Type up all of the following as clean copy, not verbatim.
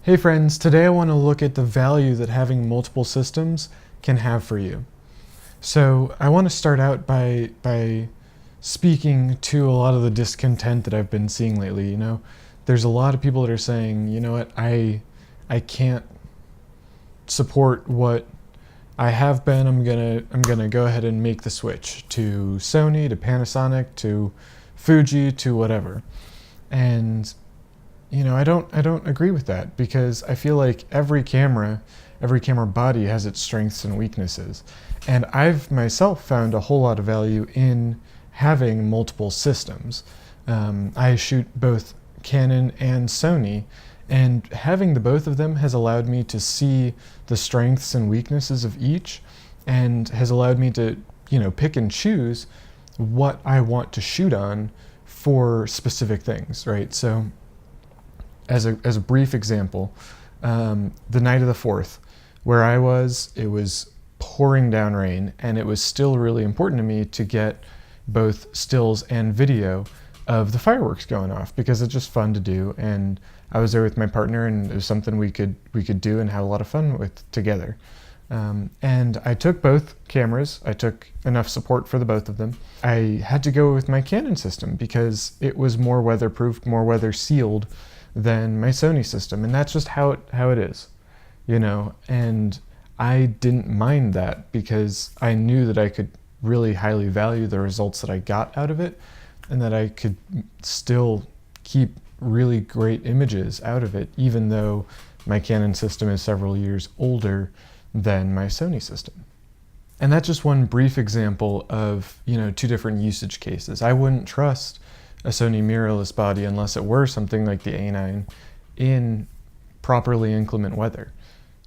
Hey friends, today I want to look at the value that having multiple systems can have for you. So I want to start out by speaking to a lot of the discontent that I've been seeing lately. There's a lot of people that are saying, you know what, I can't support what I have been. I'm gonna go ahead and make the switch to Sony, to Panasonic, to Fuji, to whatever. And I don't agree with that, because I feel like every camera body has its strengths and weaknesses. And I've myself found a whole lot of value in having multiple systems. I shoot both Canon and Sony, and having the both of them has allowed me to see the strengths and weaknesses of each, and has allowed me to, pick and choose what I want to shoot on for specific things, right? So as a brief example, the night of the 4th, where I was, it was pouring down rain, and it was still really important to me to get both stills and video of the fireworks going off, because it's just fun to do, and I was there with my partner, and it was something we could do and have a lot of fun with together. And I took both cameras. I took enough support for the both of them. I had to go with my Canon system because it was more weatherproof, more weather sealed than my Sony system, and that's just how it is, and I didn't mind that, because I knew that I could really highly value the results that I got out of it, and that I could still keep really great images out of it, even though my Canon system is several years older than my Sony system. And that's just one brief example of, two different usage cases. I wouldn't trust a Sony mirrorless body unless it were something like the A9 in properly inclement weather.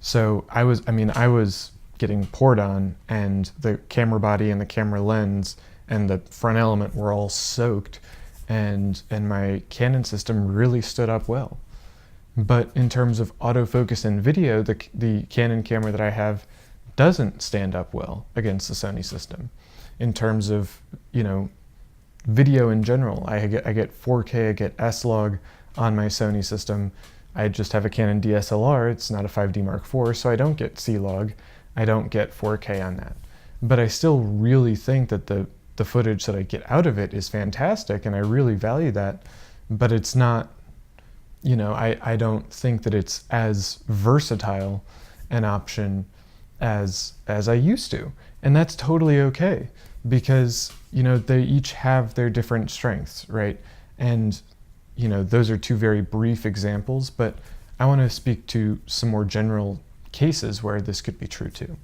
So I was getting poured on, and the camera body and the camera lens and the front element were all soaked, and my Canon system really stood up well. But in terms of autofocus and video, the Canon camera that I have doesn't stand up well against the Sony system. In terms of, video in general, I get 4K, I get S-Log on my Sony system. I just have a Canon DSLR, it's not a 5D Mark IV, so I don't get C-Log, I don't get 4K on that. But I still really think that the footage that I get out of it is fantastic, and I really value that, but it's not, I don't think that it's as versatile an option as I used to. And that's totally okay, because they each have their different strengths, right? And those are two very brief examples, but I want to speak to some more general cases where this could be true too.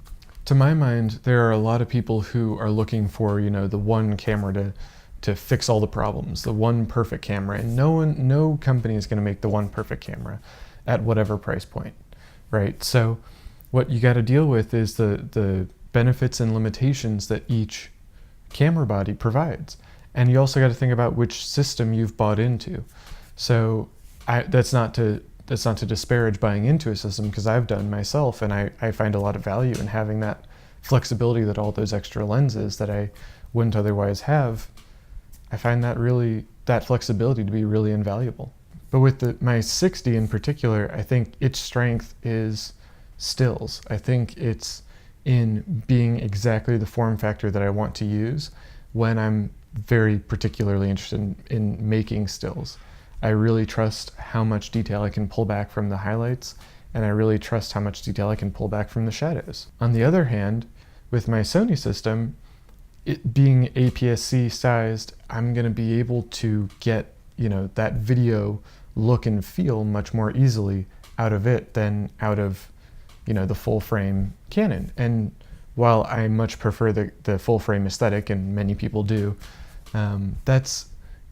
To my mind, there are a lot of people who are looking for, the one camera to fix all the problems, the one perfect camera, and no company is going to make the one perfect camera at whatever price point, right? So what you got to deal with is the benefits and limitations that each camera body provides. And you also got to think about which system you've bought into. So that's not to disparage buying into a system, because I've done myself, and I find a lot of value in having that flexibility, that all those extra lenses that I wouldn't otherwise have. I find that flexibility to be really invaluable. But with my 60 in particular, I think its strength is stills. I think it's in being exactly the form factor that I want to use when I'm very particularly interested in making stills. I really trust how much detail I can pull back from the highlights, and I really trust how much detail I can pull back from the shadows. On the other hand, with my Sony system, it being APS-C sized, I'm going to be able to get, that video look and feel much more easily out of it than out of, the full frame Canon. And while I much prefer the full frame aesthetic, and many people do,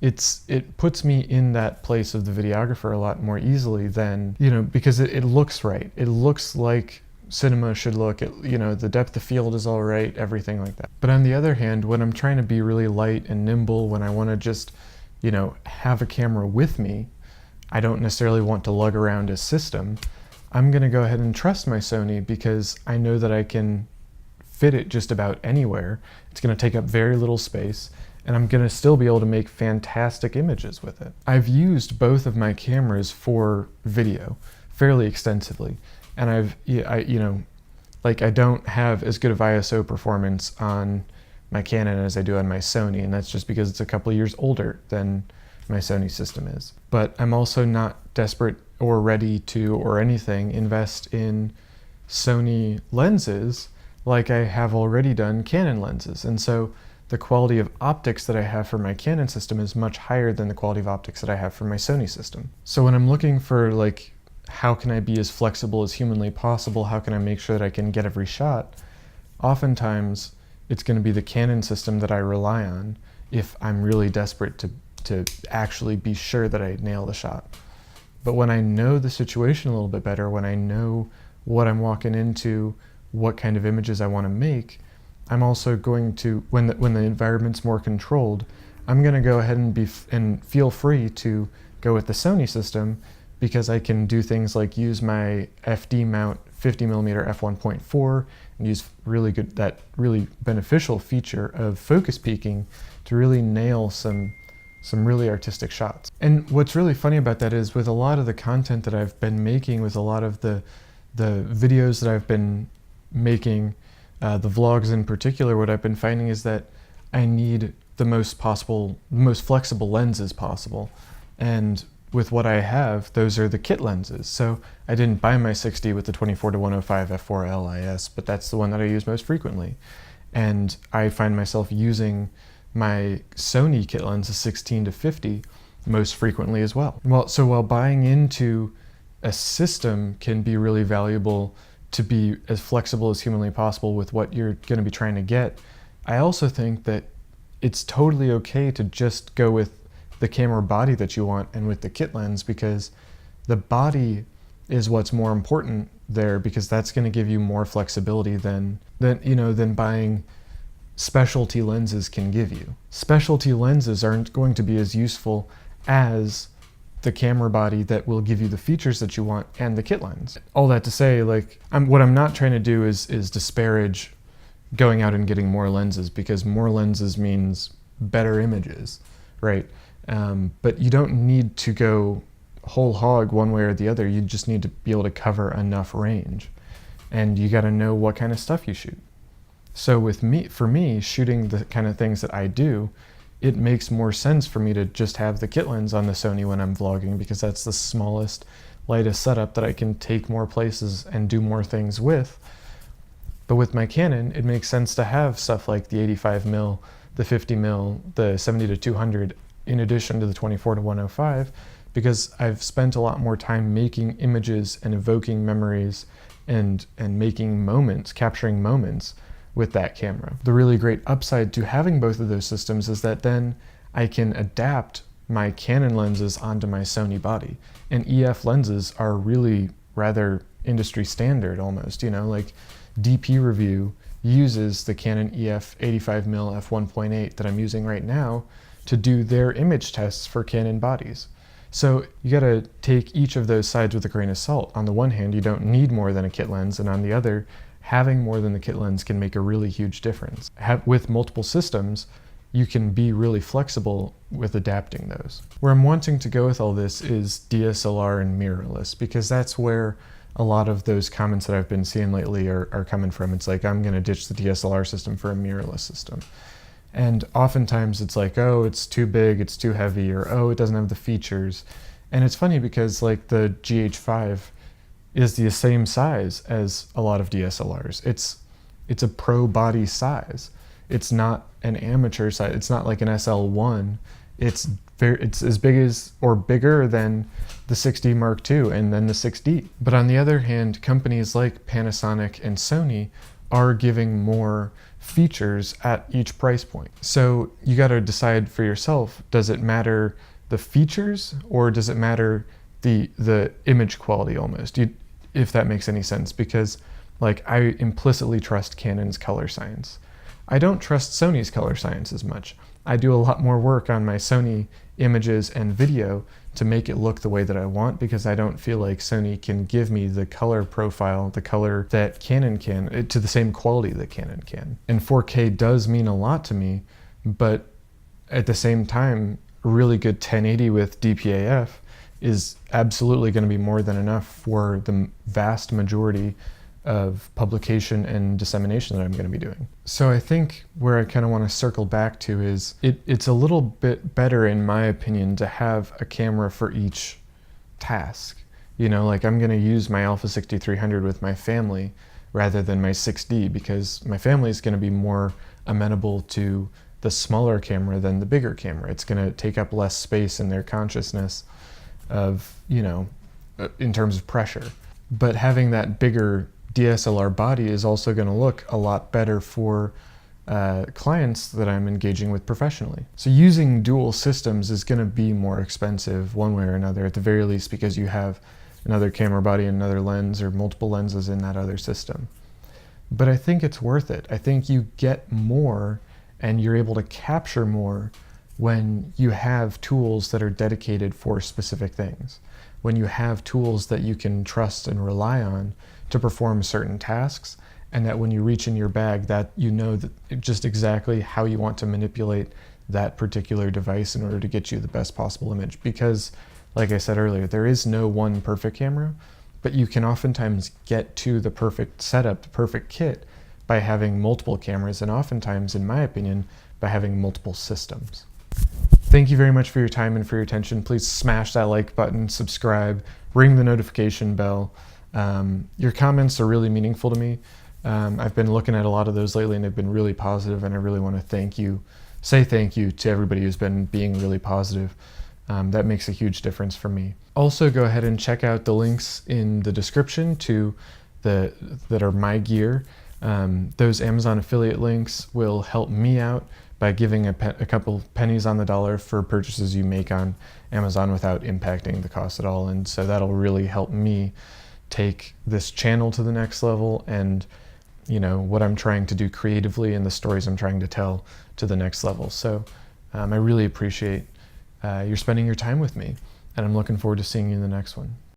it puts me in that place of the videographer a lot more easily than, because it looks right. It looks like cinema should look. The depth of field is all right, everything like that. But on the other hand, when I'm trying to be really light and nimble, when I want to just, have a camera with me, I don't necessarily want to lug around a system. I'm going to go ahead and trust my Sony, because I know that I can fit it just about anywhere. It's going to take up very little space, and I'm going to still be able to make fantastic images with it. I've used both of my cameras for video. fairly extensively. And I don't have as good of ISO performance on my Canon as I do on my Sony, and that's just because it's a couple of years older than my Sony system is. But I'm also not desperate or ready to, or anything, invest in Sony lenses like I have already done Canon lenses. And so the quality of optics that I have for my Canon system is much higher than the quality of optics that I have for my Sony system. So when I'm looking for like, how can I be as flexible as humanly possible? How can I make sure that I can get every shot? Oftentimes, it's going to be the Canon system that I rely on if I'm really desperate to actually be sure that I nail the shot. But when I know the situation a little bit better, when I know what I'm walking into, what kind of images I want to make, I'm also going to, when the environment's more controlled, I'm going to go ahead and feel free to go with the Sony system, because I can do things like use my FD mount 50mm f1.4 and use that really beneficial feature of focus peaking to really nail some really artistic shots. And what's really funny about that is, with a lot of the content that I've been making, with a lot of the videos that I've been making, the vlogs in particular, what I've been finding is that I need the most flexible lenses possible. And with what I have, those are the kit lenses. So I didn't buy my 60 with the 24-105 f4 LIS, but that's the one that I use most frequently. And I find myself using my Sony kit lens, the 16-50, most frequently as well. So while buying into a system can be really valuable to be as flexible as humanly possible with what you're going to be trying to get, I also think that it's totally okay to just go with the camera body that you want and with the kit lens, because the body is what's more important there, because that's going to give you more flexibility than buying specialty lenses can give you. Specialty lenses aren't going to be as useful as the camera body that will give you the features that you want and the kit lens. All that to say, like, what I'm not trying to do is disparage going out and getting more lenses, because more lenses means better images, right? But you don't need to go whole hog one way or the other. You just need to be able to cover enough range, and you got to know what kind of stuff you shoot. So for me, shooting the kind of things that I do, it makes more sense for me to just have the kit lens on the Sony when I'm vlogging, because that's the smallest, lightest setup that I can take more places and do more things with. But with my Canon, it makes sense to have stuff like the 85mm, the 50mm, the 70-200, in addition to the 24-105, because I've spent a lot more time making images and evoking memories and making moments, capturing moments with that camera. The really great upside to having both of those systems is that then I can adapt my Canon lenses onto my Sony body. And EF lenses are really rather industry standard almost, like DP Review uses the Canon EF 85mm f1.8 that I'm using right now to do their image tests for Canon bodies. So you gotta take each of those sides with a grain of salt. On the one hand, you don't need more than a kit lens, and on the other, having more than the kit lens can make a really huge difference. With multiple systems, you can be really flexible with adapting those. Where I'm wanting to go with all this is DSLR and mirrorless, because that's where a lot of those comments that I've been seeing lately are coming from. It's like, I'm gonna ditch the DSLR system for a mirrorless system. And oftentimes it's like, oh, it's too big, it's too heavy, or oh, it doesn't have the features. And it's funny because like the GH5 is the same size as a lot of DSLRs. It's a pro body size. It's not an amateur size. It's not like an SL1. It's as big as or bigger than the 6D Mark II and then the 6D. But on the other hand, companies like Panasonic and Sony are giving more features at each price point. So you got to decide for yourself, does it matter the features or does it matter the image quality almost, if that makes any sense? Because like, I implicitly trust Canon's color science. I don't trust Sony's color science as much. I do a lot more work on my Sony images and video to make it look the way that I want, because I don't feel like Sony can give me the color profile, the color that Canon can, to the same quality that Canon can. And 4K does mean a lot to me, but at the same time, really good 1080 with DPAF is absolutely going to be more than enough for the vast majority of publication and dissemination that I'm going to be doing. So I think where I kind of want to circle back to is it's a little bit better, in my opinion, to have a camera for each task. You know, like I'm going to use my Alpha 6300 with my family rather than my 6D, because my family is going to be more amenable to the smaller camera than the bigger camera. It's going to take up less space in their consciousness of, you know, in terms of pressure. But having that bigger DSLR body is also going to look a lot better for clients that I'm engaging with professionally. So using dual systems is going to be more expensive one way or another, at the very least, because you have another camera body and another lens or multiple lenses in that other system. But I think it's worth it. I think you get more and you're able to capture more when you have tools that are dedicated for specific things. When you have tools that you can trust and rely on to perform certain tasks, and that when you reach in your bag, that you know that just exactly how you want to manipulate that particular device in order to get you the best possible image. Because, like I said earlier, there is no one perfect camera, but you can oftentimes get to the perfect setup, the perfect kit, by having multiple cameras, and oftentimes, in my opinion, by having multiple systems. Thank you very much for your time and for your attention. Please smash that like button, subscribe, ring the notification bell. Your comments are really meaningful to me. I've been looking at a lot of those lately and they've been really positive, and I really want to say thank you to everybody who's been being really positive. That makes a huge difference for me. Also, go ahead and check out the links in the description to that are my gear. Those Amazon affiliate links will help me out by giving a couple pennies on the dollar for purchases you make on Amazon without impacting the cost at all. And so that'll really help me take this channel to the next level, and you know, what I'm trying to do creatively and the stories I'm trying to tell to the next level. So I really appreciate you're spending your time with me, and I'm looking forward to seeing you in the next one.